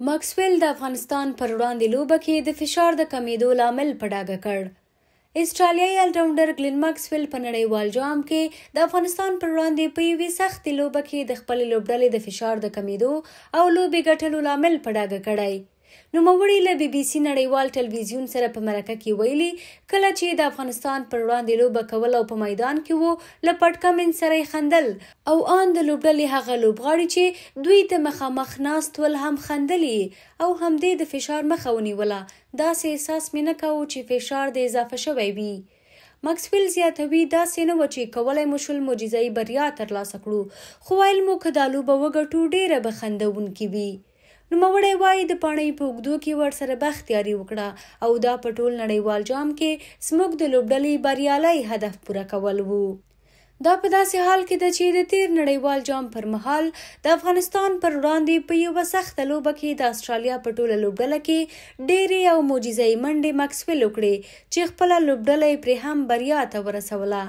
ماکسویل د افغانستان پر وړاندې لوبه کې د فشار د کمیدو لامل په ډاګه کړ. اسټرالیایي الراونډر ګلین ماکسویل په نړیوال جام کې د افغانستان پر وړاندې په یوې سختې لوبه کې د خپلې لوبډلې د فشار د کمیدو او لوبې ګټلو لامل په ډاګه کړی. نوموړي له BBC نړیوال ټلویزیون سره په مرکه کې ویلي، کله چې د افغانستان پر وړاندې لوبه کول او په میدان کې وو، له پټکمن سره یې خندل او ان د لوبډلې هغه لوبغاړي چې دوی ته مخامخ ناست ول هم خندلي او همدې د فشار مخه ونیوله. داسې احساس مې نه کاوه چې فشار د اضافه شوی وي. ماکسویل زیاتوي، داسې نه و چې کولی مو شول معجزه‌ایي بریا ترلاسه کړو، خو ویل مو که دا لوبه وګټو ډېره به خندونکې وي. نوموړی وایي د پاڼۍ په اوږدو کې ورسره بختیاري وکړه او دا په ټول نړیوال جام کې زموږ د لوبډلې بریالی هدف پوره کول وو. دا په داسې حال کې ده چې د تیر نړیوال جام پر مهال د افغانستان پر وړاندې په یوه سخته لوبه کې د استرالیا په ټوله لوبډله کې ډېرې او معجزه‌ایي منډې ماکسویل وکړې چې خپله لوبډله یې پرې هم بریا ته ورسوله.